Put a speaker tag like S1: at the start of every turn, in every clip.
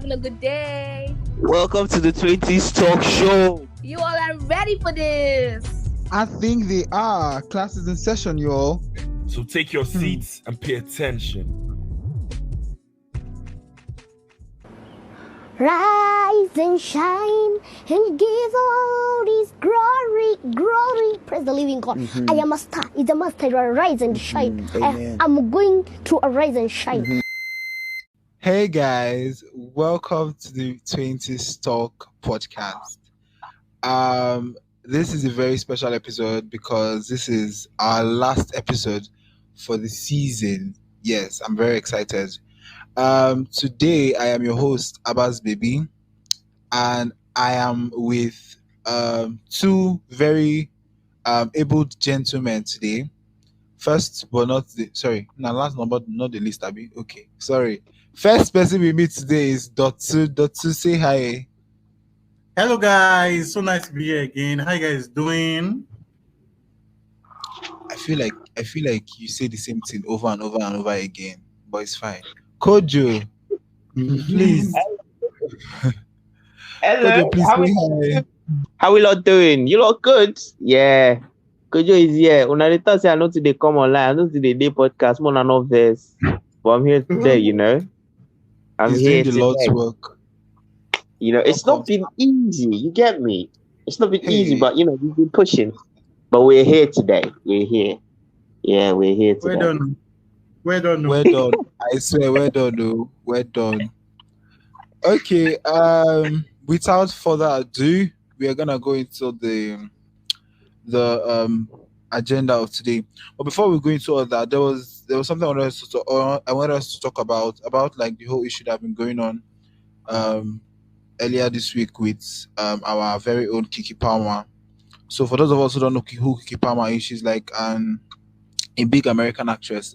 S1: having a good day.
S2: Welcome to the 20s Talk Show.
S1: You all are ready for this.
S3: I think they are. Class is in session, y'all.
S4: So take your seats and pay attention.
S5: Rise and shine and give all this glory. Praise the living God. I am a star. It's a master to arise and shine. I'm going to arise and shine.
S3: Hey guys, welcome to the 20s Talk podcast. This is a very special episode because this is our last episode for the season. Yes, I'm very excited. Today I am your host, Abbas Baby, and I am with two very able gentlemen today. First, but not the last number, not the least, Abby. Okay, sorry. First person we meet today is Dotsu. Dotsu, say hi.
S6: Hello guys, so nice to be here again. How you guys doing?
S3: I feel like you say the same thing over and over and over again, but it's fine. Kojo, please.
S2: Hello.
S3: Kojo, please say hi.
S2: How we lot doing? You look good? Yeah. Kojo is here. Una later say I know today come online. I know today day podcast. More than of this. But I'm here today, you know.
S3: He's
S2: here
S3: doing the Lord's work.
S2: You know, it's not been easy. You get me? It's not been easy, but you know, we've been pushing. But we're here today. We're here. Yeah, we're here today.
S6: We're done.
S3: I swear, we're done. We're done. Okay. Without further ado, we are gonna go into the agenda of today. But before we go into all that, there was something I wanted us to talk about like the whole issue that have been going on earlier this week with our very own Kiki Palmer. So for those of us who don't know who Kiki Palmer is, she's like a big American actress.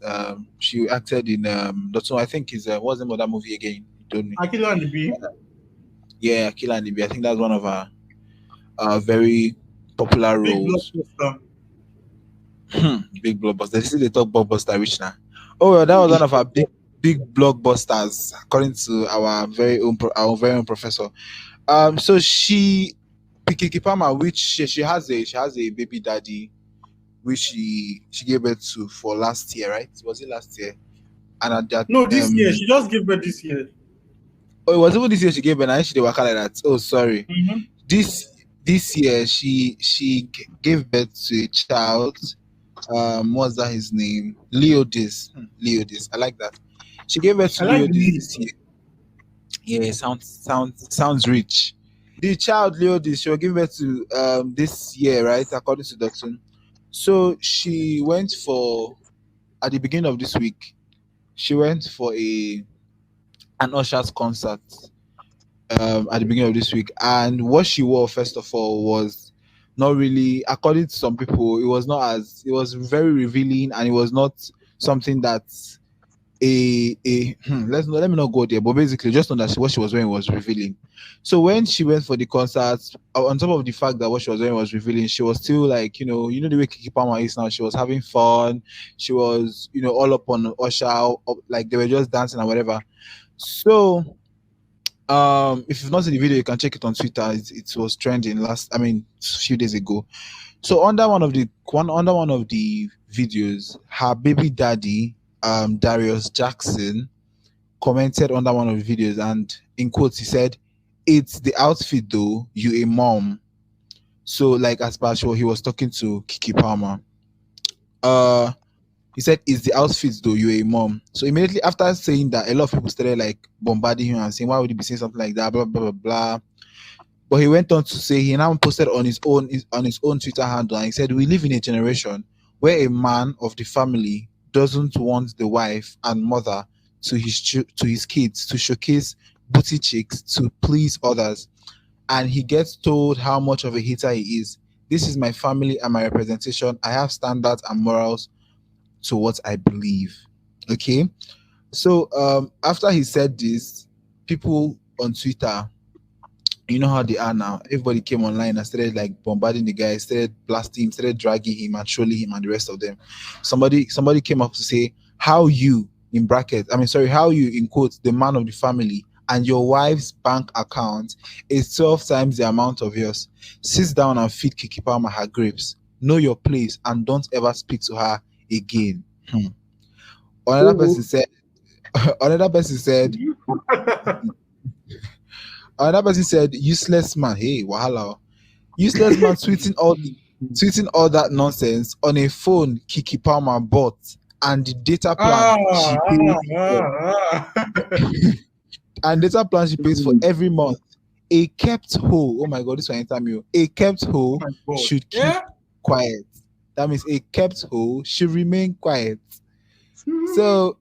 S3: She acted in I think is what's the name of that movie again? You told me.
S6: Akila and the Bee.
S3: Yeah, Akila and the Bee. I think that's one of her very popular roles. Big blockbuster. They say they talk blockbuster rich now. Oh well, that was one of our big blockbusters, according to our very own professor. So Kiki Palmer, which she has a baby daddy, which she gave birth to for last year, right? Was it last year? And at that
S6: this year. She just gave birth this year.
S3: Oh, it was even this year she gave birth, and she did work like that. Oh, sorry.
S6: Mm-hmm.
S3: This year she gave birth to a child. What's that his name? Leodis. I like that. She gave birth to Leodis this year. Yeah, sounds rich. The child Leodis, she was giving birth to this year, right? According to Dotson. So she went at the beginning of this week, she went for an Usher's concert at the beginning of this week. And what she wore, first of all, was not really, according to some people, it was very revealing, and it was not something that let me not go there, but basically just know that what she was wearing was revealing. So when she went for the concert, on top of the fact that what she was wearing was revealing, she was still like, you know the way Kiki Palmer is now. She was having fun. She was, all up on Usher, like they were just dancing and whatever. So if you've not seen the video, you can check it on Twitter. It was trending a few days ago. So under one of the videos, her baby daddy, Darius Jackson, commented under one of the videos, and in quotes he said, "It's the outfit though, you a mom." So like as per he was talking to Kiki Palmer. He said, "It's the outfit though, you a mom." So immediately after saying that, a lot of people started like bombarding him and saying, "Why would he be saying something like that?" Blah blah blah blah. But he went on to say, he now posted on his own Twitter handle, and he said, "We live in a generation where a man of the family doesn't want the wife and mother to his kids to showcase booty cheeks to please others, and he gets told how much of a hater he is. This is my family and my representation. I have standards and morals to what I believe." Okay, so after he said this, people on Twitter, you know how they are now, everybody came online and started like bombarding the guy, started blasting him, started dragging him and trolling him and the rest of them. Somebody came up to say, how you in quotes, the man of the family and your wife's bank account is 12 times the amount of yours. Sit down and feed Kiki Palmer her grapes. Know your place and don't ever speak to her again. Another person said, another person said, useless man. Hey, wahala. Useless man tweeting all that nonsense on a phone Kiki Palmer bought and the data plan she pays and data plan she pays for every month. A kept hoe. Oh my god, this one interview. A kept hoe should keep quiet. That means a kept hoe should remain quiet. So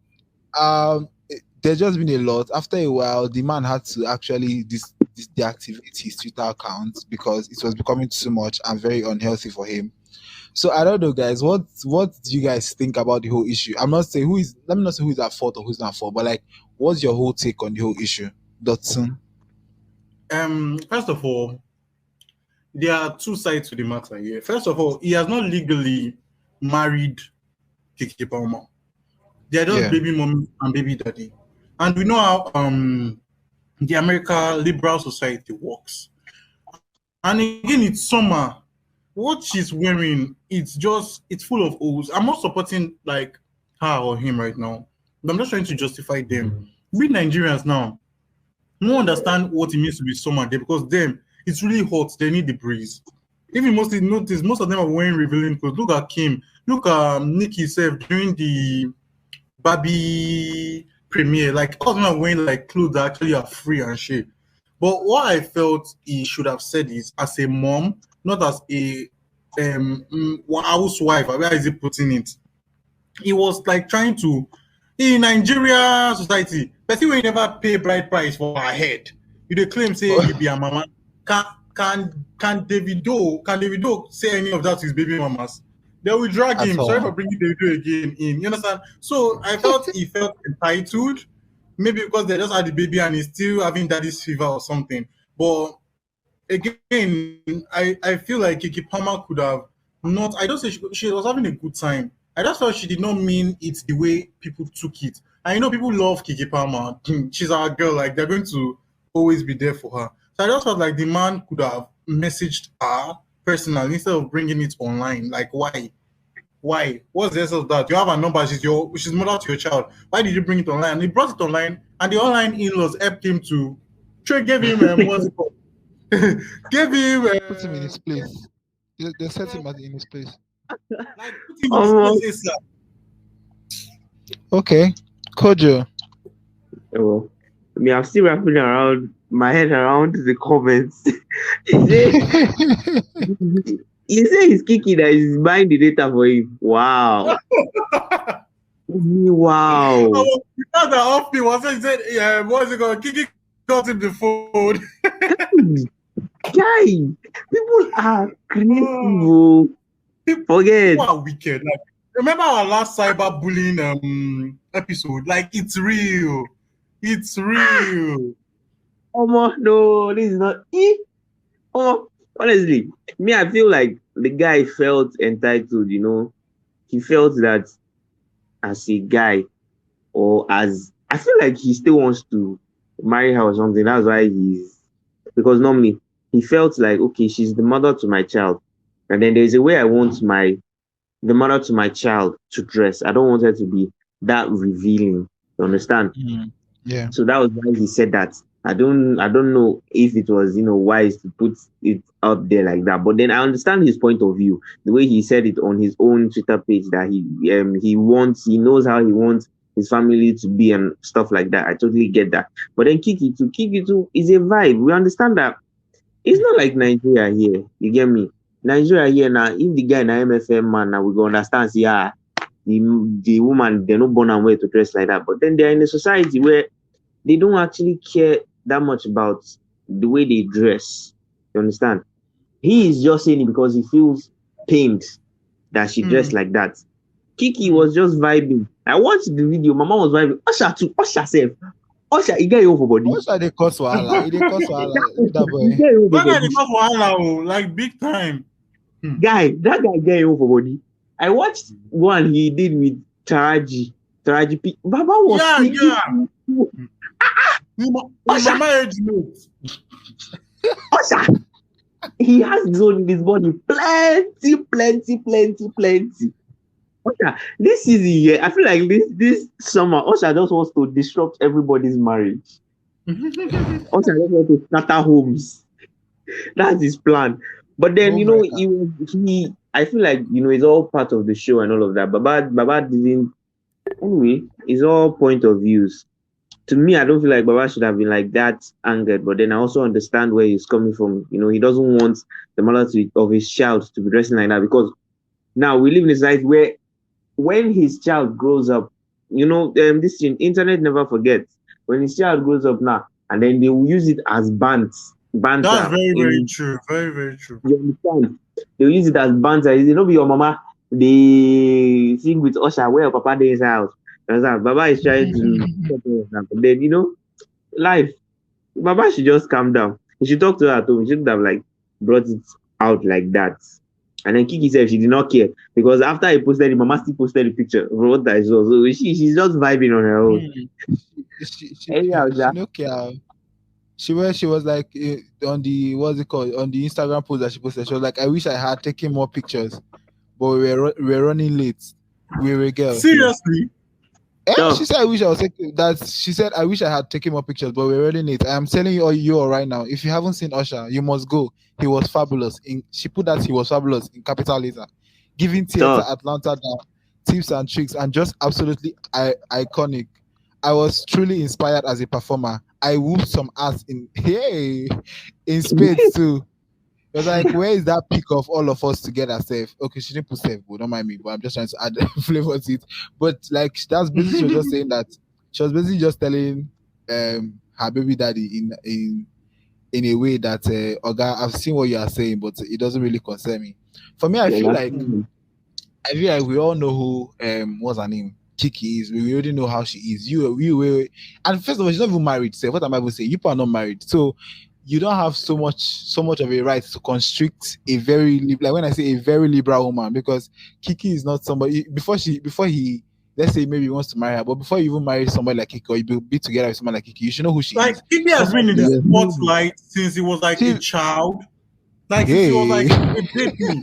S3: there's just been a lot. After a while, the man had to actually deactivate his Twitter account because it was becoming too much and very unhealthy for him. So I don't know, guys. What do you guys think about the whole issue? I'm not saying let me not say who is at fault or who's not at fault, but like, what's your whole take on the whole issue, Dotson?
S6: First of all, there are two sides to the matter here. First of all, he has not legally married Kiki Palmer. They are just baby mommy and baby daddy. And we know how the American liberal society works. And again, it's summer. What she's wearing, it's full of holes. I'm not supporting like her or him right now, but I'm just trying to justify them. We Nigerians now, no understand what it means to be summer there because them, it's really hot. They need the breeze. Even mostly notice, most of them are wearing revealing clothes. Look at Kim. Look at Nikki self during the Barbie premiere. Like all of them are wearing like clothes that actually are free and shit. But what I felt he should have said is, as a mom, not as a housewife. Where is he putting it? He was like trying to, in Nigeria society, person will never pay bride price for her head. You dey claim say you be a mama. Can Davido say any of that to his baby mamas? They will drag him. Sorry for bringing Davido again in. You understand? So I felt he felt entitled. Maybe because they just had the baby and he's still having daddy's fever or something. But again, I feel like Kiki Palmer could have not. I don't say she was having a good time. I just felt she did not mean it the way people took it. And you know, people love Kiki Palmer. She's our girl. Like they're going to always be there for her. So I just felt like the man could have messaged her personally instead of bringing it online. Like why? Why? What's the essence of that? You have a number. She's mother to your child. Why did you bring it online? And he brought it online, and the online in-laws helped him to gave him what's it called? Gave him
S3: put him in his place. They set him in his place.
S6: Like put him in his place.
S3: Okay, Kojo.
S2: Oh, I mean, I'm still wrapping my head around the comments. He said it's Kiki that is buying the data for him. Wow. Wow.
S6: Because the off was said, what's it called? Kiki got him the phone.
S2: Guy, people are crazy. Forget.
S6: People are wicked. Like, remember our last cyberbullying episode? Like, it's real. It's real.
S2: No, this is not. Honestly, me, I feel like the guy felt entitled, you know. He felt that as a guy, or as, I feel like he still wants to marry her or something. That's why because normally he felt like, okay, she's the mother to my child. And then there's a way I want the mother to my child to dress. I don't want her to be that revealing. You understand?
S3: Mm-hmm. Yeah.
S2: So that was why he said that. I don't know if it was, wise to put it out there like that. But then I understand his point of view, the way he said it on his own Twitter page, that he knows how he wants his family to be and stuff like that. I totally get that. But then Kiki too is a vibe. We understand that it's not like Nigeria here. You get me? Nigeria here now, if the guy in MFM man now, we go understand, see, the woman, they're not born and way to dress like that. But then they're in a society where they don't actually care that much about the way they dress. You understand? He is just saying it because he feels pained that she dressed like that. Kiki was just vibing. I watched the video. Mama was vibing. Usher self. Usher, he get you for body.
S3: Usher, they cause wahala. He cause wahala. That boy.
S6: They cause wahala, like big time.
S2: That guy get you for body. I watched one he did with Taraji. Baba was
S6: my marriage note.
S2: Usher, he has his own in his body. Plenty. Usher, this season here, I feel like this summer, Usher just wants to disrupt everybody's marriage. Usher just wants to scatter homes. That's his plan. But then, he I feel like, it's all part of the show and all of that. Baba didn't. Anyway, it's all point of views. To me, I don't feel like Baba should have been like that angered. But then I also understand where he's coming from. He doesn't want the mother of his child to be dressing like that, because now we live in a society where when his child grows up, this thing, internet never forgets. When his child grows up now, and then they will use it as banter.
S6: That's very, very true. Very, very true.
S2: You understand? They'll use it as banter. It will be your mama. They sing with Usher where your papa dey inside house. Baba is trying to but then life. Baba should just calm down. He should talk to her at home. He shouldn't have brought it out like that. And then Kiki said she did not care, because after he posted it, Mama still posted the picture of what I saw. So she's just vibing on her own.
S3: She don't care. She was like on the on the Instagram post that she posted. She was like, I wish I had taken more pictures, but we were running late. We were girls.
S6: Seriously?
S3: Yeah, she said I wish I was taking that. She said I wish I had taken more pictures, but we're running late. I am telling you all right now. If you haven't seen Usher, you must go. He was fabulous. She put that he was fabulous in capital letter, giving Theater Atlanta down tips and tricks, and just absolutely iconic. I was truly inspired as a performer. I whooped some ass in spades too. It was like, where is that pic of all of us together, safe? Okay, she didn't put safe, but don't mind me. But I'm just trying to add flavor to it. But that's basically, she was just saying that she was basically just telling her baby daddy in a way that Oga, I've seen what you are saying, but it doesn't really concern me. For me, I feel like we all know who what's her name? Kiki is. We already know how she is. And first of all, she's not even married. So what am I even saying? You are not married, so you don't have so much of a right to constrict a very when I say a very liberal woman, because Kiki is not somebody before he let's say maybe he wants to marry her, but before you even marry somebody like Kiki or you be together with someone like Kiki, you should know who she is.
S6: Kiki has been in the spotlight since he was a child. Since he was a baby.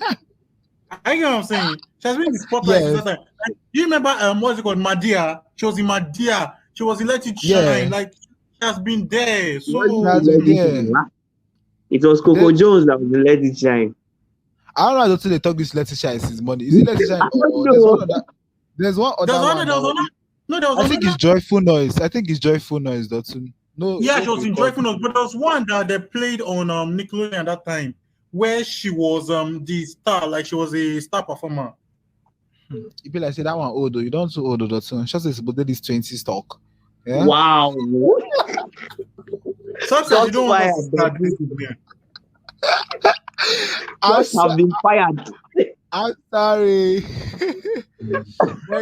S6: I get what I'm saying. She has been in the spotlight since that time. Do you remember what's it called? Madia. She was in Madia. She was in Let It Shine. She has been there. So
S2: it was Coco Jones that was in Let It Shine.
S3: I don't know how they talk this Let It Shine since money. Is it Let It Shine? There's one other one. I think it's Joyful Noise. Though. No.
S6: Yeah, she was in Joyful Noise, but there was one that they played on Nickelodeon at that time, where she was the star, she was a star performer.
S3: You be like, say that one old though. You don't so old though. So just as about this 20s talk. Yeah?
S2: Wow.
S6: Sometimes you don't want to start this
S2: have been fired.
S3: I'm sorry.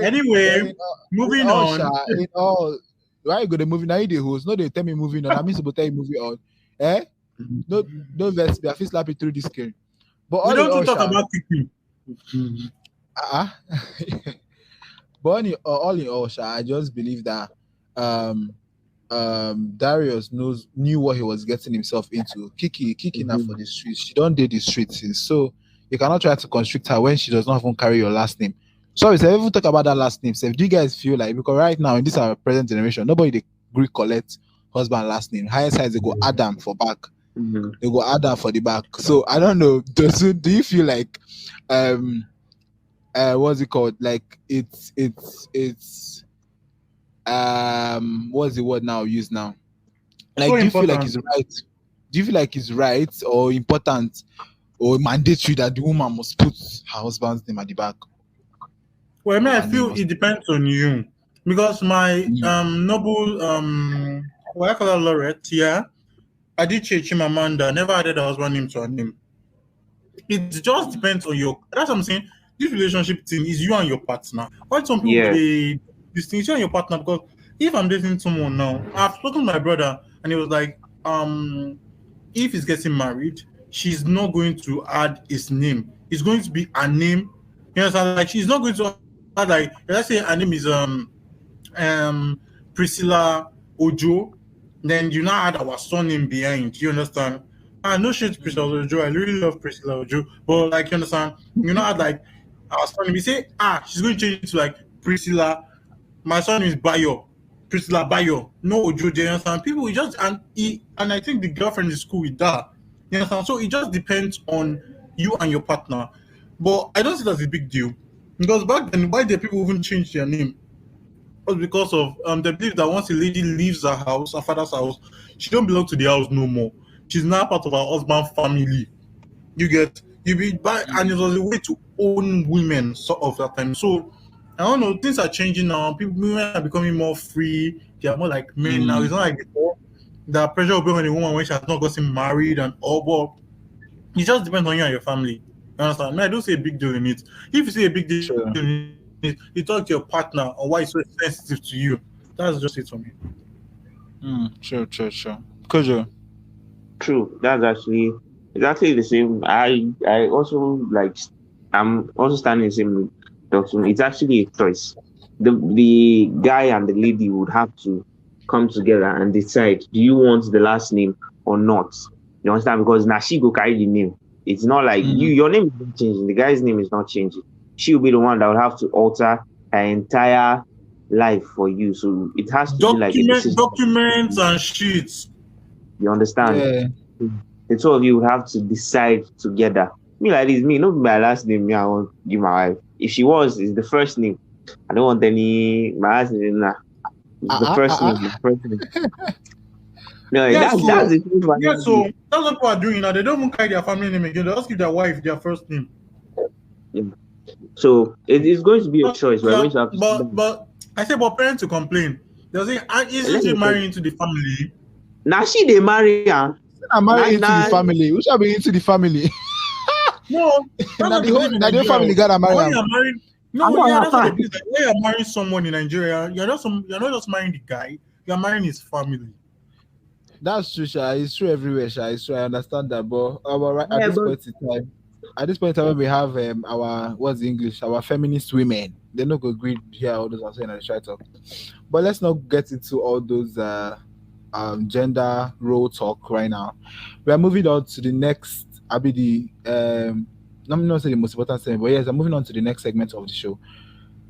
S6: Anyway, moving on.
S3: Why you go to movie now? You the host. No, they tell me moving on. I mean, to tell you moving on. No verse. I feel slapping through this screen. But
S6: we don't talk about Kiki.
S3: But all in all, I just believe that Darius knew what he was getting himself into. Kiki now for the streets. She don't date the streets, so you cannot try to constrict her when she does not even carry your last name. Sorry, so if we talk about that last name, so do you guys feel like, because right now in this our present generation, nobody they Greek collect husband last name. Highest size they go Adam for back. They go Adam for the back. So I don't know. Do you feel like what's it called? Like it's what's the word now used now? Like,
S6: so
S3: do you feel like it's right? Do you feel like it's right or important or mandatory that the woman must put her husband's name at the back?
S6: Well, I feel it depends on you, because my noble what I call her Lorette, Adichie Chimamanda never added her husband name to her name. It just depends on your. That's what I'm saying. This relationship thing is you and your partner. Why some people they distinguish you and your partner? Because if I'm dating someone now, I've spoken to my brother and he was like, if he's getting married, she's not going to add his name. It's going to be a name. You know, like she's not going to add, like, let's say her name is Priscilla Ojo. then you now add our surname behind. You understand? I know shit Priscilla Ojo. I really love Priscilla Ojo. But like you understand, you know add like our surname. You say, she's going to change it to like Priscilla. My surname is Bayo. Priscilla Bayo. No Ojo, you understand? People just and I think the girlfriend is cool with that. You understand? So it just depends on you and your partner. But I don't see that as a big deal. Because back then, why did people even change their name? Was because of they believe that once a lady leaves her house, her father's house, she don't belong to the house no more. She's now part of her husband's family. You be back, and it was a way to own women sort of that time. So I don't know, things are changing now. Women are becoming more free. They are more like men now. It's not like before. The pressure will be on a woman when she has not gotten married and all. But it just depends on you and your family. You understand? I don't see a big deal in it. If you see a big deal in it, you talk to your partner on why it's so sensitive to you. That's just it for me.
S3: Sure. Kojo.
S2: True. That's actually exactly the same. I also like. I'm also standing the same doctrine. It's actually a choice. The guy and the lady would have to come together and decide: do you want the last name or not? You understand? Because now she go carry the name. It's not like your name is not changing. The guy's name is not changing. She will be the one that will have to alter her entire life for you. So it has to be like a decision.
S6: Documents and sheets.
S2: You understand?
S3: Yeah.
S2: The two of you would have to decide together. Me like this, me, not my last name, me, I want give my wife. If she was, it's the first name. I don't want my last name, nah. It's the first name. No, that's the thing.
S6: Yeah, so that's what people are doing now. They don't even carry their family name again. They just give their wife their first name.
S2: Yeah. So it is going to be a choice. We're going to have to
S6: but I say, but parents to complain. They'll say, isn't she marrying into the family?
S2: Now she they marry her.
S3: I'm married into the family. Who shall be into the family?
S6: No,
S3: now the whole family got married.
S6: That's what it is. Like, when you're marrying someone in Nigeria, you're not just marrying the guy. You're marrying his family.
S3: That's true, Sha. It's true everywhere, Sha. It's true. I understand that, but at this point in time, we have our feminist women. They're not going to agree here all those I'm saying and try to. But let's not get into all those gender role talk right now. We are moving on to the next. I'll be the I'm not saying the most important thing, but yes, I'm moving on to the next segment of the show,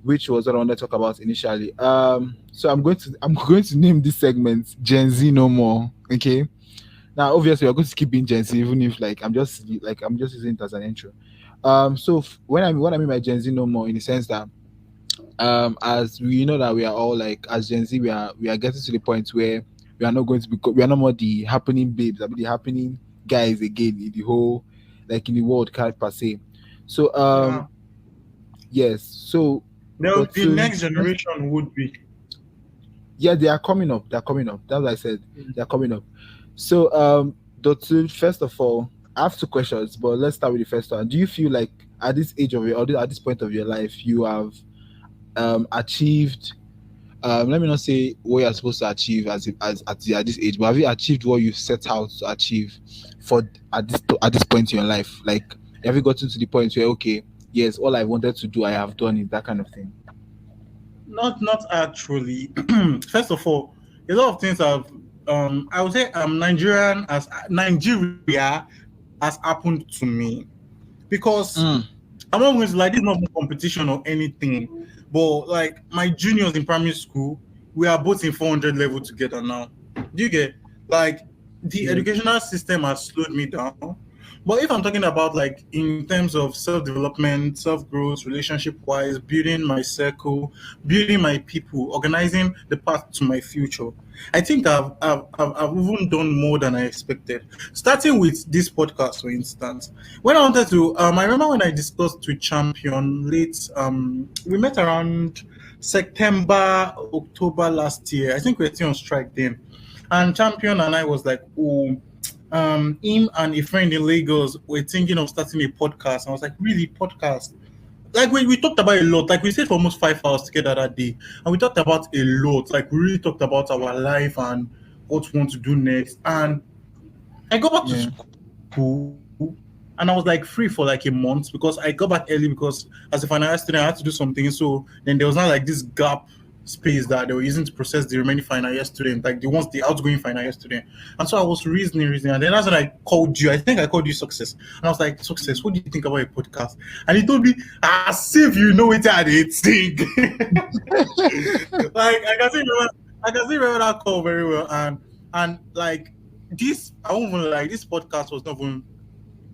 S3: which was what I wanted to talk about initially. So I'm going to name this segment Gen Z No More. Okay. Now, obviously, we're going to keep being Gen Z, even if I'm just using it as an intro. So what I mean by Gen Z No More, in the sense that as we know that we are all as Gen Z, we are getting to the point where we are not no more the happening babes, the happening guys again in the whole in the world per se. So yes, so
S6: the next generation would be.
S3: Yeah, they are coming up. That's what I said. They're coming up. So Dotun, first of all, I have two questions, but let's start with the first one. Do you feel like at this age of at this point of your life, you have achieved let me not say what you're supposed to achieve at this age, but have you achieved what you set out to achieve at this point in your life? Like, have you gotten to the point where, okay, yes, all I wanted to do, I have done it, that kind of thing?
S6: Not actually. First of all, a lot of things have I would say Nigeria has happened to me, because I'm not going to this is not competition or anything, but my juniors in primary school, we are both in 400 level together now. Do you get the educational system has slowed me down? But if I'm talking about in terms of self-development, self-growth, relationship-wise, building my circle, building my people, organizing the path to my future, I think I've even done more than I expected. Starting with this podcast, for instance, when I wanted to, I remember when I discussed with Champion late, we met around September, October last year. I think we were still on strike then, and Champion and I was like, oh. Him and a friend in Lagos were thinking of starting a podcast. I was like, really, podcast? We talked about a lot. We stayed for almost 5 hours together that day, and we talked about a lot. We really talked about our life and what we want to do next. And I got back to school, and I was free for a month, because I got back early because as a final year student I had to do something. So then there was not this gap space that they were using to process the remaining final year student, like the outgoing final year student. And so I was reasoning, and then that's when I called you. I think I called you Success, and I was like, Success, what do you think about a podcast? And he told me, as if you know it at it thing. Like I can still remember that call very well, and like this, I won't even like this podcast was not even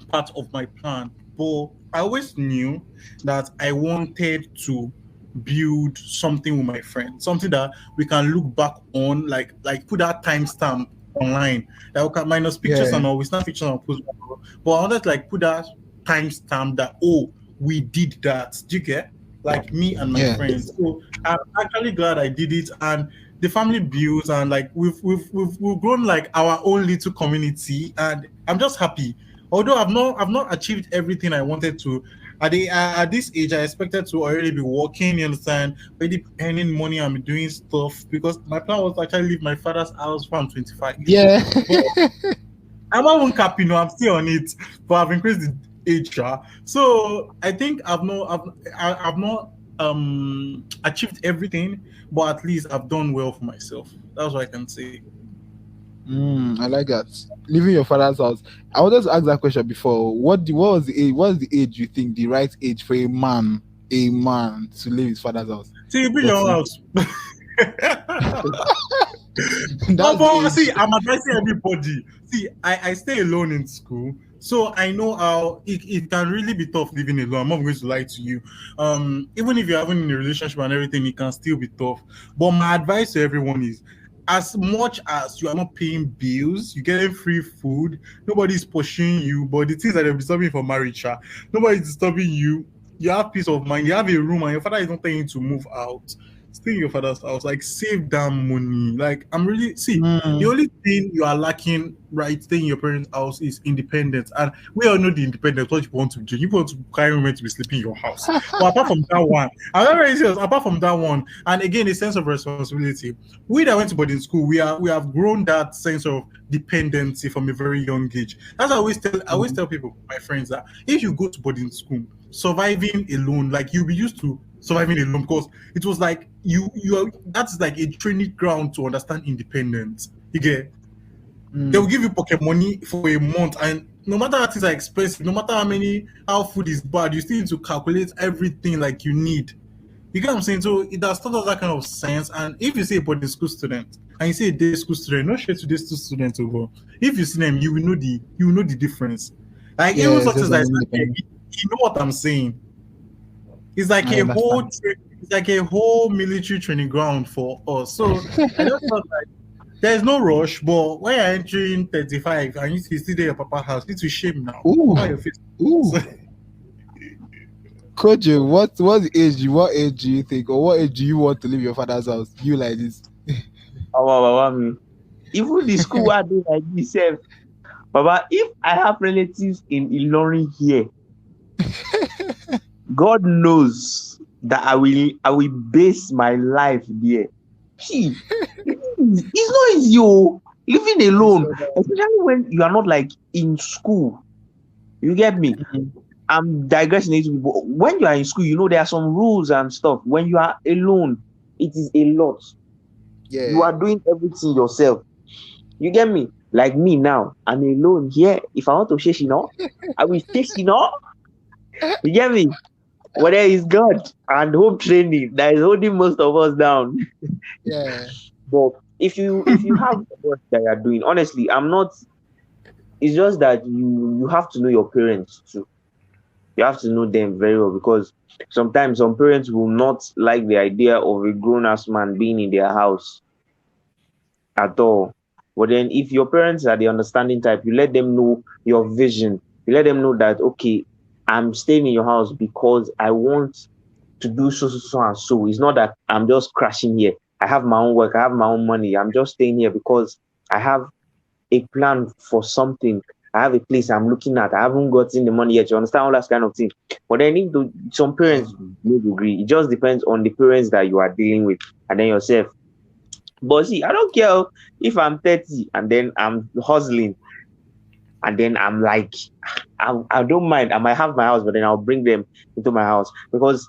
S6: part of my plan, but I always knew that I wanted to build something with my friends, something that we can look back on, like put that timestamp online, that we can minus pictures and all, we snap pictures and post, but I wanted to like put that timestamp that we did that. Do you get? Like me and my friends. So I'm actually glad I did it, and the family builds, and like we've grown like our own little community, and I'm just happy. Although I've not achieved everything I wanted to. At this age, I expected to already be working, you understand, already earning money and doing stuff, because my plan was to actually leave my father's house when I'm 25.
S3: Yeah.
S6: I'm not even capping, I'm still on it, but I've increased the age. So I think I've not achieved everything, but at least I've done well for myself. That's what I can say.
S3: I like that. Leaving your father's house. I wanted to ask that question before. What was the age? What is the age you think the right age for a man to leave his father's house?
S6: See, you your house. See, I'm advising everybody. See, I stay alone in school, so I know how it can really be tough living alone. I'm not going to lie to you. Even if you're having a relationship and everything, it can still be tough. But my advice to everyone is, as much as you are not paying bills, you're getting free food, nobody's pushing you, but the things that are disturbing for marriage, nobody's disturbing you. You have peace of mind, you have a room, and your father is not telling you to move out. Stay in your father's house, like save that money. Like I'm really the only thing you are lacking right staying in your parents' house is independence. And we all know the independence, what you want to do. You want to carry women to be sleeping in your house. But apart from that one, I'm very serious, apart from that one, and again a sense of responsibility. We that went to boarding school, we have grown that sense of dependency from a very young age. That's what I always tell people, my friends, that if you go to boarding school, surviving alone, like you'll be used to surviving alone, because it was like that's like a training ground to understand independence. You get? They will give you pocket money for a month, and no matter how things are expensive, no matter how food is bad, you still need to calculate everything like you need. You get what I'm saying? So it has taught us that kind of sense. And if you say a boarding school student and you say a day school student, not straight to day school student over. If you see them, you will know the difference. Like even such as that, you know what I'm saying. It's like a whole military training ground for us. So I just felt like there's no rush, but when you're entering 35 and you still there your papa house, it's a shame now.
S3: Ooh. Kojo, what age do you think, or what age do you want to leave your father's house? You like this?
S2: Even the school I do like this, Baba, if I have relatives in Ilorin here, God knows that I will base my life there. See, it's not easy, living alone, especially when you are not like in school. You get me? I'm digressing a little bit, but when you are in school, you know there are some rules and stuff. When you are alone, it is a lot.
S3: Yeah.
S2: You are doing everything yourself. You get me? Like me now, I'm alone here. If I want to chase, I will chase, You get me? Well, there is God and home training that is holding most of us down.
S3: Yeah.
S2: But if you have what that you are doing, honestly, I'm not. It's just that you have to know your parents too. You have to know them very well, because sometimes some parents will not like the idea of a grown-ass man being in their house at all. But then if your parents are the understanding type, you let them know your vision. You let them know that, okay, I'm staying in your house because I want to do so and so. It's not that I'm just crashing here. I have my own work. I have my own money. I'm just staying here because I have a plan for something. I have a place I'm looking at. I haven't gotten the money yet. You understand all that kind of thing. But then some parents may agree. It just depends on the parents that you are dealing with and then yourself. But see, I don't care if I'm 30 and then I'm hustling and then I'm like, I don't mind. I might have my house, but then I'll bring them into my house, because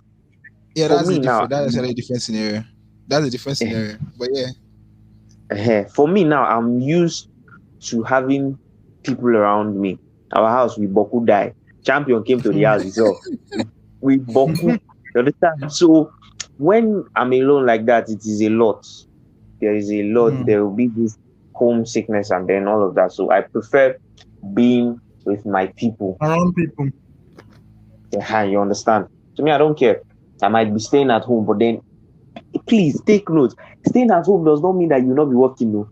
S3: that's
S2: for me now,
S3: that's a different scenario. That's a different scenario. But yeah.
S2: For me now, I'm used to having people around me. Our house, we Boku die. Champion came to the house itself. We Boku. You understand? So when I'm alone like that, it is a lot. There is a lot. There will be this homesickness and then all of that. So I prefer being with my people.
S6: Around people.
S2: Yeah, you understand? To me, I don't care. I might be staying at home, but then please take note. Staying at home does not mean that you'll not be working, no.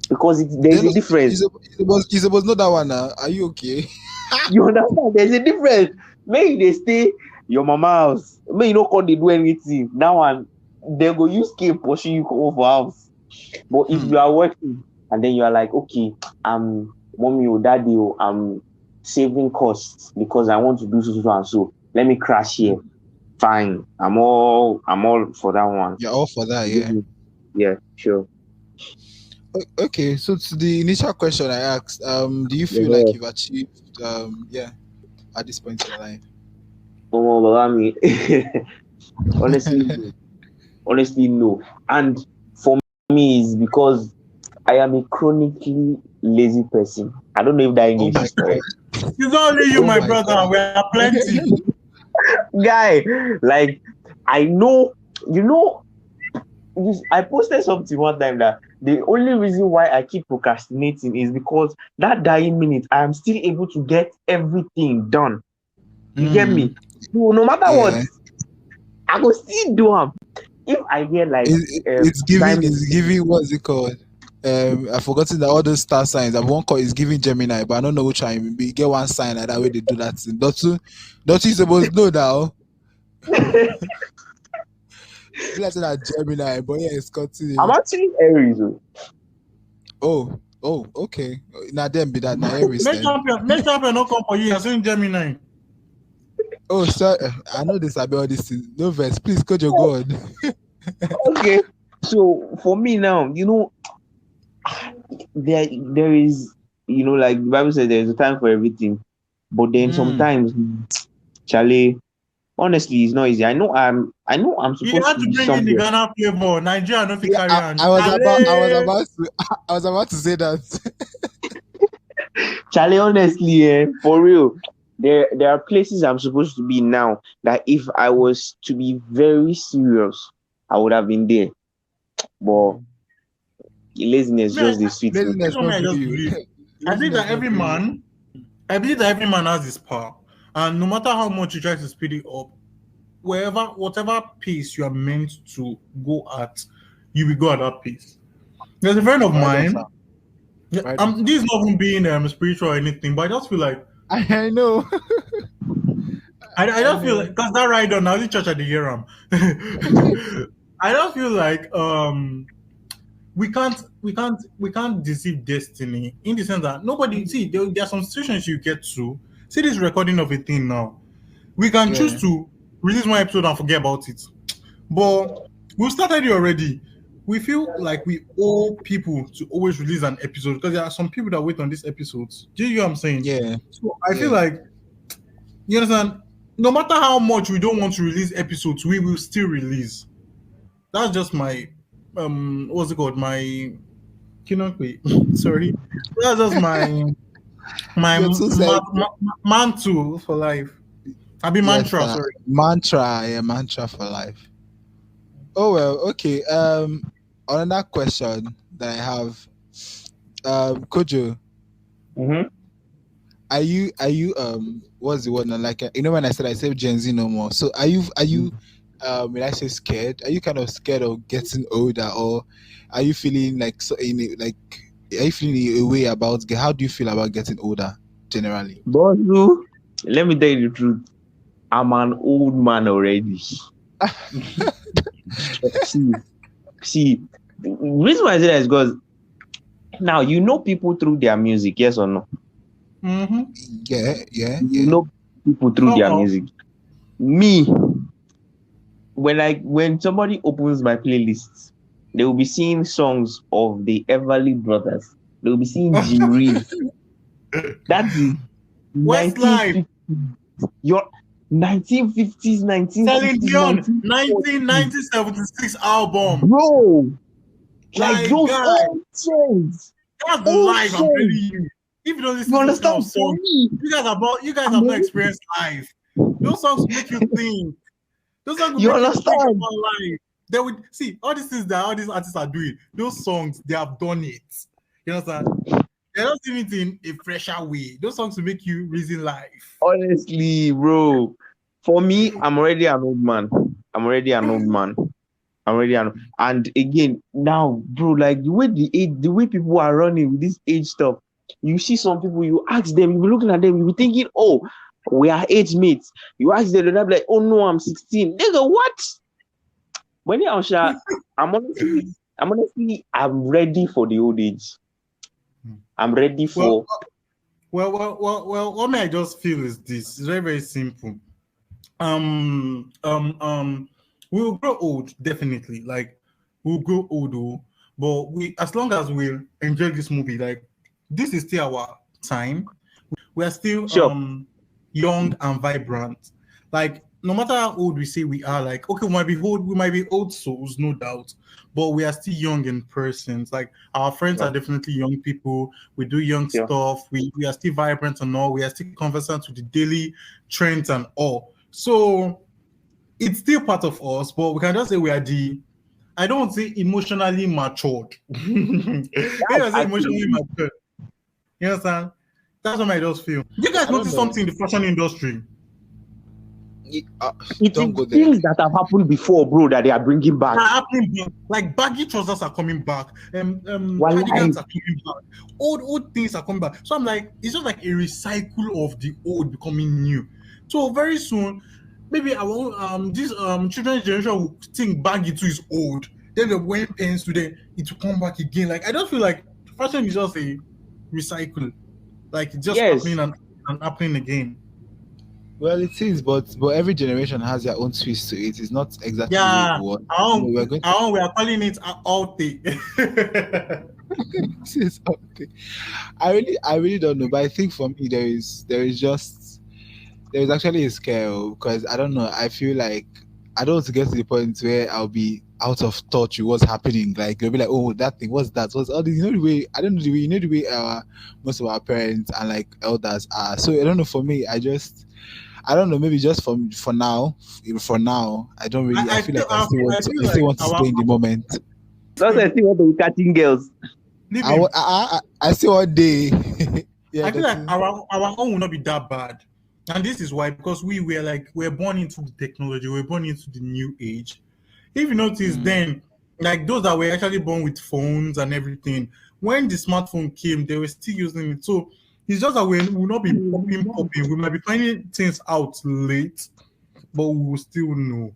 S2: Because there's a difference.
S3: You supposed to know that one now. Are you okay?
S2: You understand? There's a difference. Maybe they stay your mama house. Maybe you don't call they do anything. Now and they go use cane pushing you over house. But if you are working and then you are like, okay, mommy or daddy, I'm saving costs because I want to do so and so. Let me crash here. Fine. I'm all for that one.
S3: You're all for that, yeah.
S2: Yeah, sure.
S3: Okay, so to the initial question I asked, do you feel like you've achieved at this point in your life?
S2: honestly no. And for me it's because I am a chronically lazy person. I don't know if that English is correct.
S6: It's only you, my brother. We are plenty.
S2: Guy, like I know, I posted something one time that the only reason why I keep procrastinating is because that dying minute I am still able to get everything done. You get me? So no matter what, I will still do them. If I get like
S3: it's giving what's it called? I've forgotten that all those star signs. That one call is giving Gemini, but I don't know which one. You get one sign like that way they do that thing. Don't you supposed to know now? Let's say that Gemini, but yeah, it's continuing.
S2: I'm actually Aries.
S3: Oh, okay. Now then be that now Aries.
S6: Make champion not come for you. You're saying Gemini.
S2: Oh,
S3: sir, I know this about all this thing. No verse, please, could you go on?
S2: Okay, so for me now, there is, like the Bible says, there's a time for everything, but then sometimes, Charlie, honestly, it's not easy. I know I'm supposed to.
S6: You have to bring in the Ghana flavor. Nigeria, not carry on.
S3: I was about to say that.
S2: Charlie, honestly, for real. There are places I'm supposed to be now that if I was to be very serious, I would have been there. But laziness just the sweet.
S6: I believe that every man has his power, and no matter how much you try to speed it up, whatever pace you are meant to go at, you will go at that pace. There's a friend of mine. This is not even being spiritual or anything, but I just feel like
S3: I know.
S6: I just feel like because that ride on now the church at the Yeram. I just feel like we can't deceive destiny in the sense that nobody there are some situations you get to see this recording of a thing now. We can choose to release one episode and forget about it, but we've started it already. We feel like we owe people to always release an episode because there are some people that wait on these episodes. Do you know what I'm saying?
S3: Yeah.
S6: So I feel like, you understand, no matter how much we don't want to release episodes, we will still release. That's just my what's it called? My sorry. That's just my mantle for life. I mean mantra, sorry.
S3: Mantra for life. Oh well, okay. Another question that I have, Kojo. Are you what's the word now? Like when I said GenZ no more. So are you will I say scared? Are you kind of scared of getting older, or are you feeling like are you feeling a way about? How do you feel about getting older generally?
S2: Bozu, let me tell you the truth. I'm an old man already. See, the reason why I say that is because now people through their music, yes or no?
S3: Yeah.
S2: You know people through their music. Me, when somebody opens my playlist, they will be seeing songs of the Everly Brothers. They will be seeing G-Reed. That is
S6: Westlife.
S2: 1950s,
S6: Celine
S2: 1960s,
S6: Dion,
S2: 1940s.
S6: 1976 album.
S2: Bro, like
S6: Like,
S2: those
S6: guy,
S2: old songs.
S6: that's
S2: Old
S6: life. I'm telling
S2: songs.
S6: you. If you don't listen
S2: You
S6: to those kind of
S2: understand? For
S6: songs,
S2: me,
S6: you guys
S2: I'm
S6: have not
S2: ready.
S6: experienced life. Those songs make you think. Those songs will
S2: You
S6: make you think
S2: understand?
S6: about life. They would see all these things that all these artists are doing. Those songs, they have done it. You understand? They're not doing it in a fresher way. Those songs will make you reason life.
S2: Honestly, bro. For me, I'm already an old man. I'm already an old man. And again, now, bro, like the way people are running with this age stuff, you see some people, you ask them, you be looking at them, you be thinking, oh, we are age mates. You ask them, they'll be like, oh no, I'm 16. Nigga, what? When you are, I'm ready for the old age. I'm ready for.
S6: What may I just feel is this. It's very, very simple. We'll grow old, definitely. Like, we'll grow old, but as long as we enjoy this movie, like, this is still our time. We are still
S2: Sure.
S6: young and vibrant. Like, no matter how old we say we are, like, okay, we might be old souls, no doubt, but we are still young in persons. Like, our friends are definitely young people. We do young stuff. We are still vibrant and all. We are still conversant with the daily trends and all. So it's still part of us, but we can just say we are I don't want to say emotionally matured. Maybe I say emotionally matured. You understand? That's what I just feel. You guys notice something in the fashion industry?
S2: It's things that have happened before, bro, that they are bringing back.
S6: Like baggy trousers are coming back. Cardigans are coming back. Old things are coming back. So I'm like, it's just like a recycle of the old becoming new. So very soon, maybe this children's generation will think baggy too is old. Then they're wearing pants today, it will come back again. Like, I don't feel like fashion is just a recycle. Like, it's just happening and happening again.
S3: Well, it is, but every generation has their own twist to it. It's not exactly what
S6: we are calling it Alte.
S3: This is Alte. I really don't know, but I think for me there is actually a scale, because I don't know. I feel like I don't want to get to the point where I'll be out of touch with what's happening. Like, they'll be like, "Oh, that thing, what's that? What's all this?" You know the way I don't know the way you know the way most of our parents and like elders are. So I don't know. For me, I don't know. Maybe just for now. I don't really. I feel like I still want to stay in the moment.
S2: That's I still want to be catching girls.
S3: I still want day.
S6: I feel like our own will not be that bad. And this is why, because we're born into the technology, we're born into the new age. If you notice, then, like, those that were actually born with phones and everything, when the smartphone came, they were still using it. So it's just that we will not be popping. We might be finding things out late, but we will still know.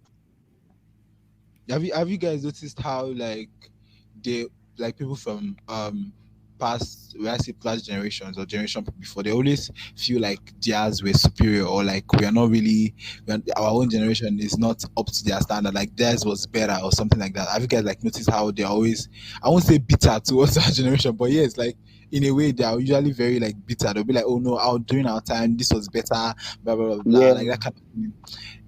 S3: Have you guys noticed how like people from past generations or generation before, they always feel like theirs were superior, or like our own generation is not up to their standard, like theirs was better or something like that. Have you guys like noticed how they're always, I won't say bitter towards our generation, but yes, like in a way they are usually very like bitter. They'll be like, oh no, during our time this was better, blah blah blah, blah. Like that kind of thing.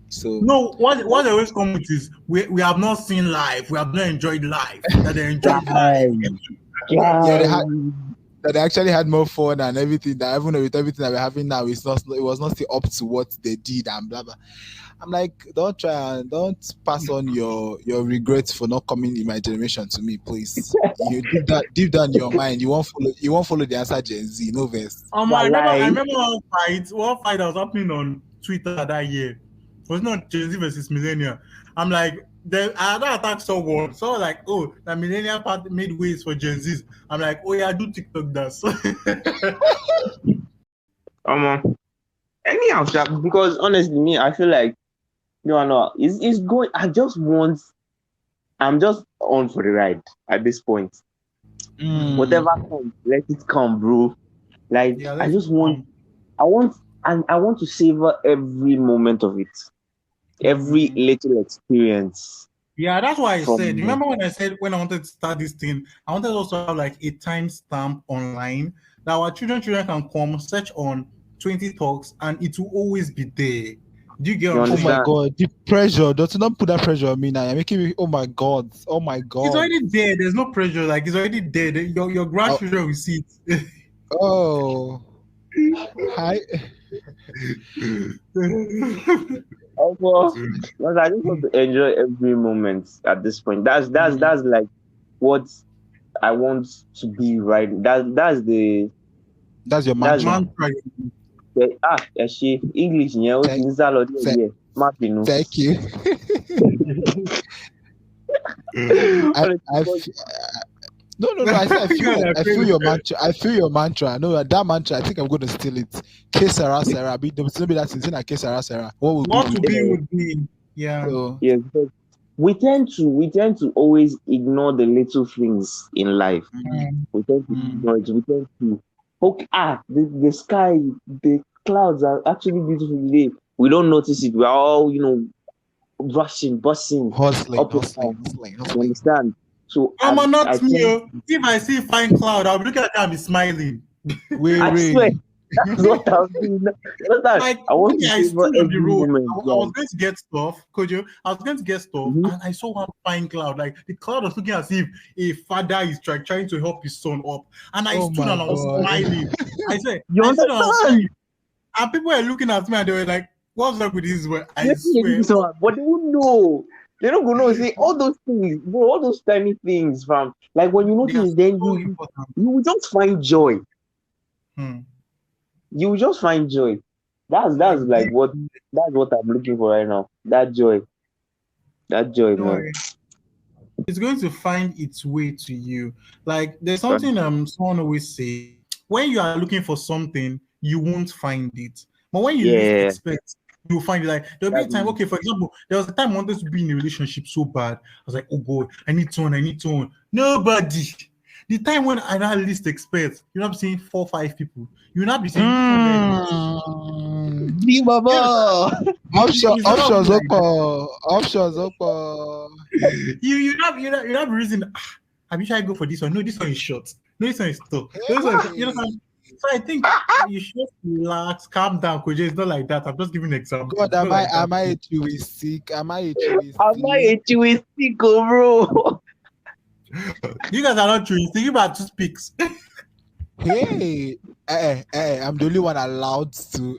S3: So
S6: no, what they always come with is we have not seen life, we have not enjoyed life, that they enjoyed life.
S3: Yeah, they actually had more fun and everything. That even with everything that we're having now, it was not still up to what they did and blah blah. I'm like, don't pass on your regrets for not coming in my generation to me, please. You deep down in your mind, you won't follow the answer Gen Z, no verse.
S6: I remember one fight that was happening on Twitter that year. It was not Gen Z versus millennial. I'm like, I don't attack someone. So like, oh, the millennial part made ways for Gen Zs. I'm like, oh yeah, I do TikTok dance.
S2: Anyhow, because honestly, me, I feel like no, it's going. I'm just on for the ride at this point. Whatever comes, let it come, bro. Like, yeah, I want to savor every moment of it. Every little experience.
S6: Yeah, that's why I said. Remember when I said when I wanted to start this thing, I wanted also to have like a timestamp online that our children can come search on 20 Talks and it will always be there. Do you get
S2: You
S6: what I'm
S3: Oh
S6: saying?
S3: my
S2: understand?
S3: god, the pressure. Don't put that pressure on me now. You're making me. Oh my god. Oh my
S6: It's
S3: god.
S6: already there. There's no pressure. Like it's already there. Your grandchildren will see it.
S3: Oh. Hi.
S2: Also, because I just want to enjoy every moment at this point. That's like what I want to be right. That's the
S3: That's your
S2: that's
S3: mantra.
S2: she English yẹn ó ti
S3: Thank,
S2: ń sá lọ díẹ̀
S3: thank,
S2: díẹ̀. Má bínú.
S3: thank you. No. I feel your mantra. I feel your mantra. No, that mantra. I think I'm going to steal it. K Sarah. Be that thing. K Sarah. What
S6: Would be. Yeah.
S3: So,
S2: Yes, but we tend to always ignore the little things in life. We tend to ignore it. We tend to the sky, the clouds are actually beautiful today. We don't notice it. We're all rushing, bussing,
S3: hustling.
S2: You understand? So
S6: Not me. If I see fine cloud, I'll be looking at them and be smiling.
S2: I swear, that's what I'm doing.
S6: Like
S2: I want to
S6: I
S2: savor
S6: stood on the
S2: every
S6: road.
S2: moment.
S6: I was going to get stuff. I was going to get stuff, and I saw one fine cloud. Like the cloud was looking as if a father is trying to help his son up. And I stood and I was smiling. I said,
S2: You understand?
S6: And people were looking at me and they were like, "What's up with this?" I
S2: swear, but they won't know. They don't go know. See all those things, bro. All those tiny things, from like when you notice, then you will just find joy. You will just find joy. That's like what I'm looking for right now. That joy, man.
S6: It's going to find its way to you. Like there's something someone always say: when you are looking for something, you won't find it. But when you least expect, you'll find it. Like there'll be a time. Okay, for example, there was a time I wanted to be in a relationship so bad. I was like, oh God, I need someone. Nobody. The time when I now least expect, you're not seeing 4 or 5 people. You're not be seeing
S3: Options up.
S6: You not be reason. I wish I go for this one. No, this one is short. No, this one is tall. So I think you should relax, calm down, Koje. It's not like that. I'm just giving an example.
S3: God, am I a chewy stick? Am I a
S2: chewy stick, bro?
S6: You guys are not chewing stick. You about to speak.
S3: Hey, I'm the only one allowed to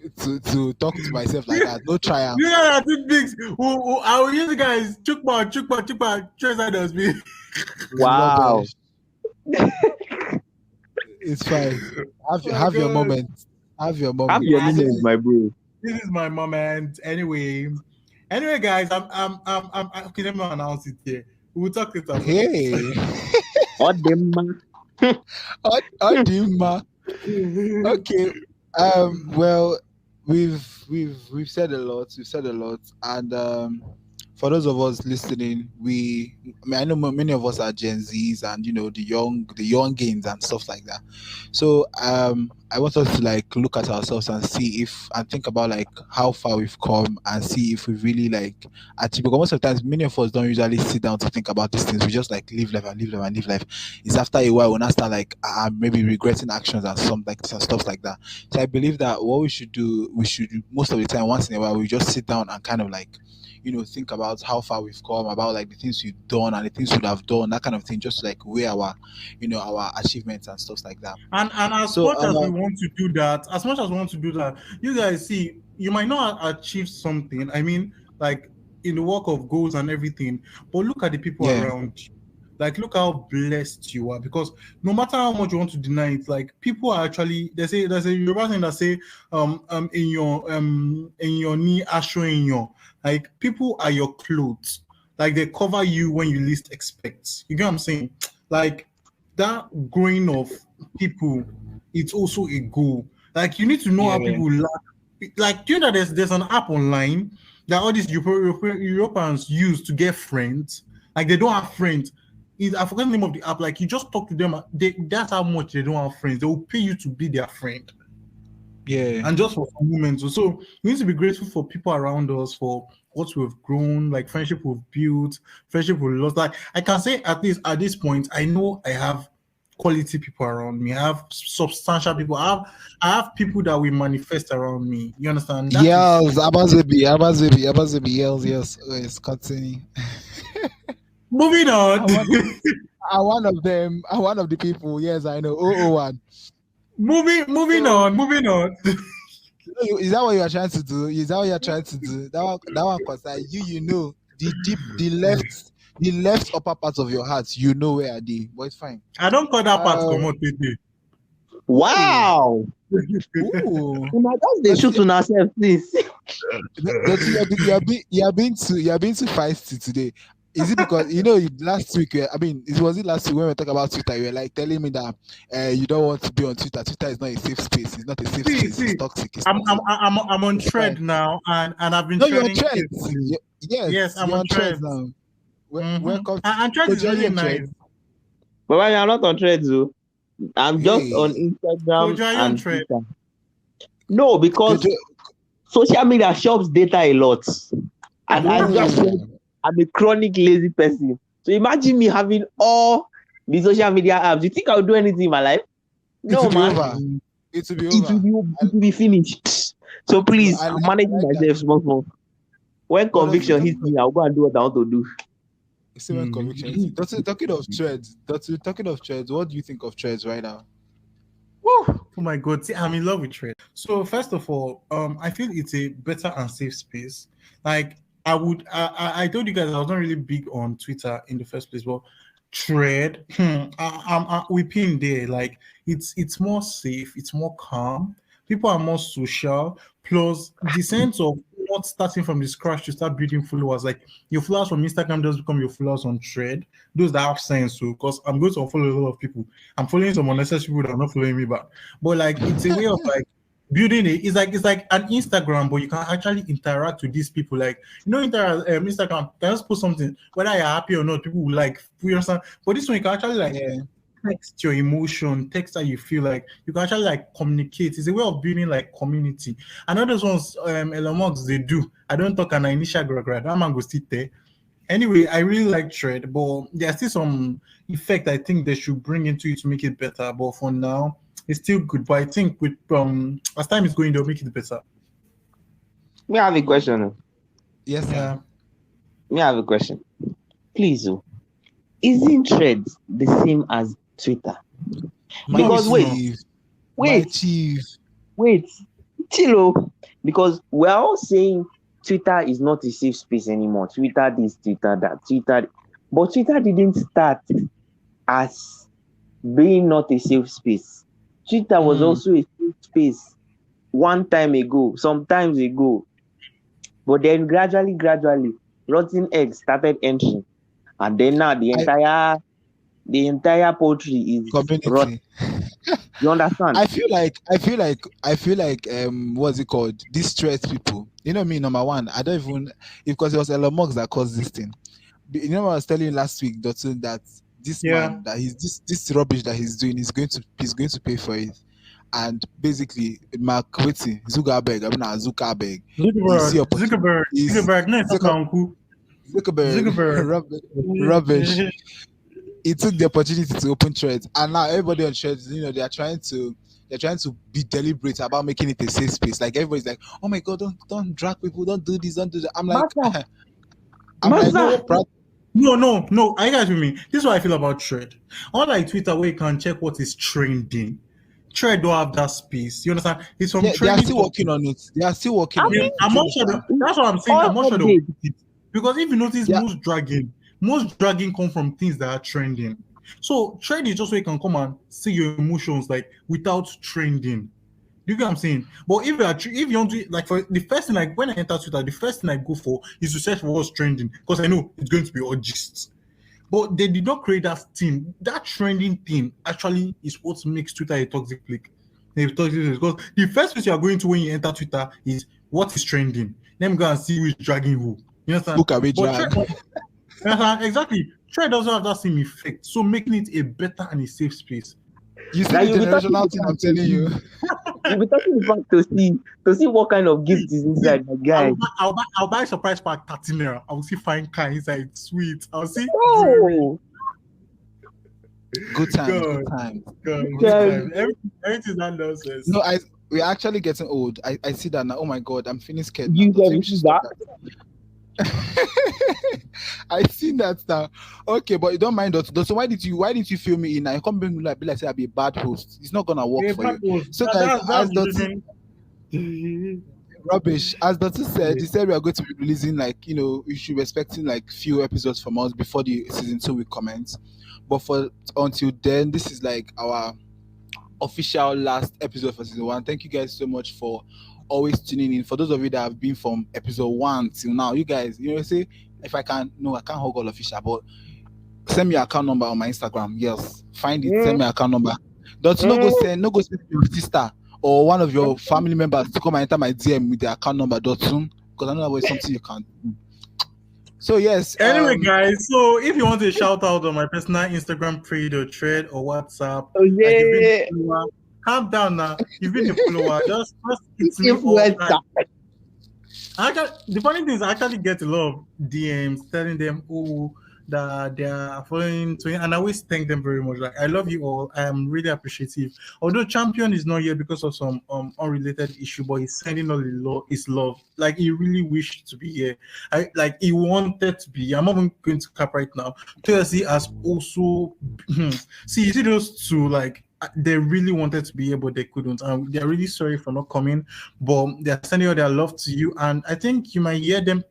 S3: talk to myself like that. No triumph.
S6: You guys are too big. I will use you guys. Chukma. Treasure does me.
S2: Wow.
S3: It's fine. Have your moment. Have your moment.
S2: Have your moment, my bro.
S6: This is my moment. Anyway, guys, I'm okay. Let me announce it here. We'll talk it out.
S3: Hey.
S2: Odema.
S3: Okay. Well, we've said a lot. And for those of us listening, I know many of us are Gen Zs and the young gains and stuff like that. So I want us to like look at ourselves and think about like how far we've come and see if we really like achieve. Because most of the times, many of us don't usually sit down to think about these things. We just like live life. It's after a while when I start like maybe regretting actions and stuff like that. So I believe that what we should do most of the time, once in a while, we just sit down and kind of like think about how far we've come, about like the things we've done and the things we'd have done, that kind of thing, just like weigh our achievements and stuff like that.
S6: And as much as we want to do that, you guys see, you might not achieve something. I mean, like in the work of goals and everything, but look at the people around you. Like, look how blessed you are, because no matter how much you want to deny it, like people are actually, there's a Yoruba thing that say, in your knee, asho in your, like people are your clothes. Like they cover you when you least expect. You get what I'm saying? Like that growing of people, it's also a goal. Like you need to know how people like, do you know that there's an app online that all these Europeans use to get friends? Like they don't have friends. I forgot the name of the app. Like you just talk to them. That's how much they don't have friends. They will pay you to be their friend.
S3: Yeah.
S6: And just for some moments. So we need to be grateful for people around us, for what we've grown, like friendship we've built, friendship we've lost. Like I can say at least at this point, I know I have quality people around me. I have substantial people. I have people that will manifest around me. You understand? That
S3: Yes, Abazebi, yes. Yes, continue.
S6: moving on.
S3: I'm one of them. I'm one of the people. Yes, I know. 001.
S6: moving on.
S3: Is that what you are trying to do? Is that what you are trying to do? That one concern you know the left upper part of your heart, you know where are they, but it's fine.
S6: I don't call that part come out with me.
S2: Wow.
S3: Ooh.
S2: That's the shoot on ourselves, please.
S3: You are being too feisty today. Is it because last week? Was it last week when we talked about Twitter? You were like telling me that you don't want to be on Twitter. Twitter is not a safe space. It's not a safe space. It's toxic.
S6: I'm on Thread now, and I've been.
S3: No, you're on Thread. Yes,
S6: I'm on Thread
S3: now.
S6: Mm-hmm.
S3: Welcome.
S6: And Thread is really nice.
S2: But when I'm not on Thread, though, I'm just on Instagram and Twitter. No, because social media shops data a lot, and I'm a chronic lazy person. So imagine me having all the social media apps. You think I'll do anything in my life? No, man.
S3: It will be over.
S2: It will be finished. So please, I'm managing myself small. When conviction hits me, I'll go and do what I want to do.
S3: See when conviction hits me. Talking of Threads, what do you think of Threads right now?
S6: Oh my God! See, I'm in love with Threads. So first of all, I feel it's a better and safe space. Like I told you guys I was not really big on Twitter in the first place, but Thread, we pin there. Like it's more safe, it's more calm. People are more social. Plus, the sense of not starting from the scratch to start building followers. Like your followers from Instagram does become your followers on Thread. Those that have sense, so because I'm going to unfollow a lot of people. I'm following some unnecessary people that are not following me back. But like it's a way of like building it. It's like an Instagram, but you can actually interact with these people. Like Instagram, can just post something, whether you're happy or not, people will like, you understand? But this one you can actually like text your emotion, text how you feel. Like you can actually like communicate. It's a way of building like community. I know those ones Elon Musk they do. I don't talk an initial grad. That man go sit there. Anyway, I really like Thread, but there's still some effect I think they should bring into it to make it better. But for now, it's still good. But I think with as time is going, they'll make it better.
S2: Me have a question.
S3: Yes,
S6: Yeah.
S2: Me have a question. Please, isn't Threads the same as Twitter? Because wait, chill. Because we're all saying Twitter is not a safe space anymore. Twitter this, Twitter that, but Twitter didn't start as being not a safe space. Twitter was also a safe space some times ago. But then gradually, rotten eggs started entering. And then now the entire poultry is rotten. You understand?
S3: I feel like what's it called? These Threads people. You know me, number one, I don't even because it was Elon Musk that caused this thing. You know what I was telling you last week, Dotun, that this man that he's this rubbish that he's doing, he's going to pay for it. And basically, Mark Zuckerberg, rubbish. He took the opportunity to open Threads, and now everybody on Threads, they're trying to be deliberate about making it a safe space. Like everybody's like, oh my God, don't drag people, don't do this, don't do that. I'm like,
S6: no. Are you guys with me? This is what I feel about Thread. Unlike Twitter, where you can check what is trending, Thread don't have that space. You understand? It's from
S3: they are still working on it. They are still working on it.
S6: I'm not sure. That's what I'm saying. I'm not sure because if you notice, most dragging come from things that are trending. So Thread is just where you can come and see your emotions like without trending. Do you get what I'm saying? But if you want to, like, for the first thing, like when I enter Twitter, the first thing I go for is to search for what's trending because I know it's going to be all gists. But they did not create that thing. That trending thing actually is what makes Twitter a toxic place. Because the first place you are going to when you enter Twitter is what is trending. Let me go and see who is dragging who. You understand?
S3: Who can we drag?
S6: Exactly. Thread doesn't have that same effect, so making it a better and a safe space.
S3: You see the generational thing I'm telling you.
S2: You'll be talking about to see what kind of gift is inside the guy.
S6: I'll buy a surprise pack 13 naira. I'll see fine car inside, sweet. I'll see.
S2: Oh.
S3: Good times,
S6: God.
S3: good times.
S6: God,
S3: Good
S6: good
S3: times.
S6: time. Everything's not nonsense.
S3: No, we're actually getting old. I see that now. Oh my god, I'm feeling scared now.
S2: You
S3: Don't
S2: can
S3: think we should
S2: see
S3: stop
S2: that.
S3: that. I seen that now. Okay, but you don't mind that. So why did you fill me in? I can't be like say I'll be a bad host. It's not gonna work
S6: Yeah,
S3: for you.
S6: that was-
S3: So
S6: that-
S3: guys,
S6: that's
S3: as
S6: the
S3: Dottie
S6: reason.
S3: rubbish, as Dottie said, he said we are going to be releasing you should be expecting like few episodes from us before the season 2 will commence. But until then, this is like our official last episode for season 1. Thank you guys so much for always tuning in. For those of you that have been from episode 1 till now, you guys, say if I can't hug all official, but send me your account number on my Instagram. Yes, find it. Send me your account number. Don't no go send your sister or one of your family members to come and enter my DM with their account number. Soon, because I know that was something you can't do. So yes.
S6: Anyway, guys, so if you want to shout out on my personal Instagram page or thread or WhatsApp,
S2: Oh yeah.
S6: like you've been a follower, calm down now. You've been a follower. just hit me all time. The funny thing is, I actually get a lot of DMs telling them, that they are following Twin, and I always thank them very much. Like, I love you all. I am really appreciative. Although Champion is not here because of some unrelated issue, but he's sending all his love. Like, he really wished to be here. He wanted to be. I'm not even going to cap right now. TLC has also see, you see those two, like, they really wanted to be here, but they couldn't. And they're really sorry for not coming, but they're sending all their love to you. And I think you might hear them.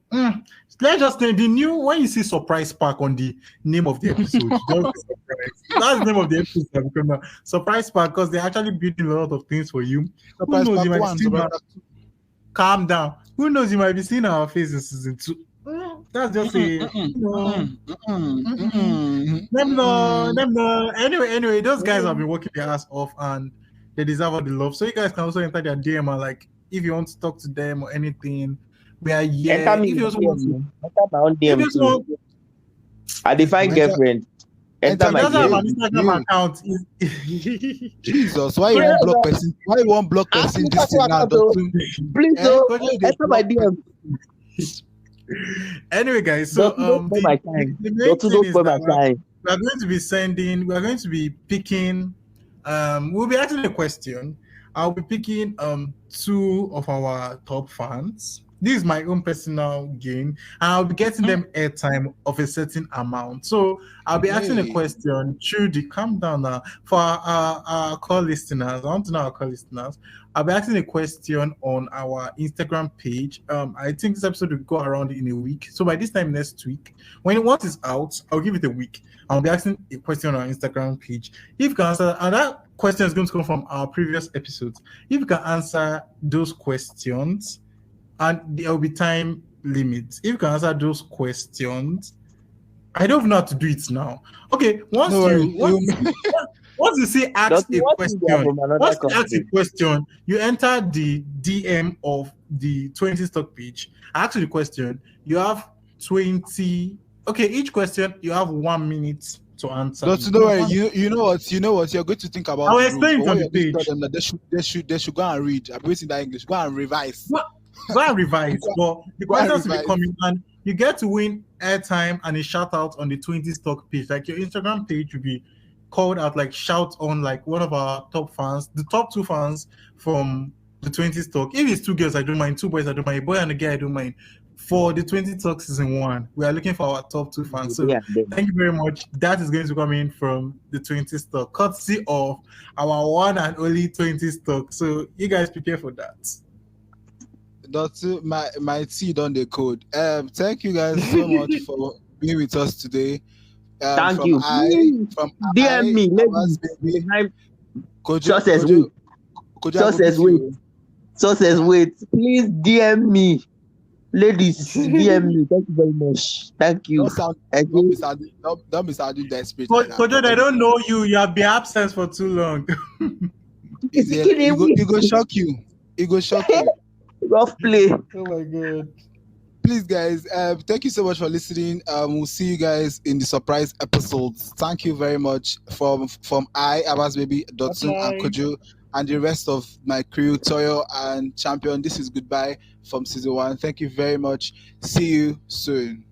S6: Let's just say the new, when you see Surprise Park on the name of the episode, just be surprised. That's the name of the episode. Surprise Park, because they're actually building a lot of things for you.
S3: Surprise
S6: Who knows,
S3: Park
S6: you might
S3: 1,
S6: be seeing calm down. Who knows, you might be seeing our face in season 2. That's just Them no. Anyway, those guys have been working their ass off and they deserve all the love. So you guys can also enter their DM and, like, if you want to talk to them or anything, we are here.
S2: Enter me
S6: If you also
S2: DM,
S6: want to,
S2: enter my own DM too. I define girlfriend. Enter my
S6: just have an
S2: DM.
S6: Instagram account.
S3: Jesus, why you want block person? Why you want block person this thing now?
S2: Please enter my DM.
S6: Anyway, guys, so
S2: don't spend my time. Don't spend my time.
S6: We are going to be picking, we'll be asking a question. I'll be picking 2 of our top fans. This is my own personal gain, and I'll be getting them airtime of a certain amount. So I'll be asking a question. Trudy, calm down now. For our call listeners, I want to know our call listeners. I'll be asking a question on our Instagram page. I think this episode will go around in a week. So by this time next week, once it's out, I'll give it a week. I'll be asking a question on our Instagram page. If you can answer, and that question is going to come from our previous episodes. If you can answer those questions, and there will be time limits. If you can answer those questions, I don't know how to do it now. Okay, once you say ask a question, you enter the DM of the 20 stock page. I ask you the question. You have 20. Okay, each question you have 1 minute to answer.
S3: Don't worry. You know what? You're going to think about.
S6: I'll explain it on the page.
S3: They should go and read. I'm waiting that English. Go and revise.
S6: Go and revise. But the questions will be coming, and you get to win airtime and a shout out on the 20 stock page. Like, your Instagram page will be called out, like, shout on, like, one of our top fans, the top 2 fans from the 20 stock. If it's 2 girls, I don't mind. 2 boys, I don't mind. A boy and a girl, I don't mind. For the 20 talk season 1, we are looking for our top 2 fans. So thank you very much. That is going to come in from the 20 stock, courtesy of our one and only 20 stock. So you guys prepare for that.
S3: That's my tea on the code. Thank you guys so much for being with us today.
S2: Thank you. DM me. Sources wait. Please DM me. Ladies, DM me. Thank you very much. Thank you.
S3: Don't be sounding desperate.
S6: Kojo, I don't know you. You have been absent for too long.
S3: It go shock you. It go shock you.
S2: Rough play.
S6: Oh my God.
S3: Please, guys, thank you so much for listening. We'll see you guys in the surprise episodes. Thank you very much from Abbas Baby, Dotun, and Kojo, and the rest of my crew, Toyo and Champion. This is goodbye from season 1. Thank you very much. See you soon.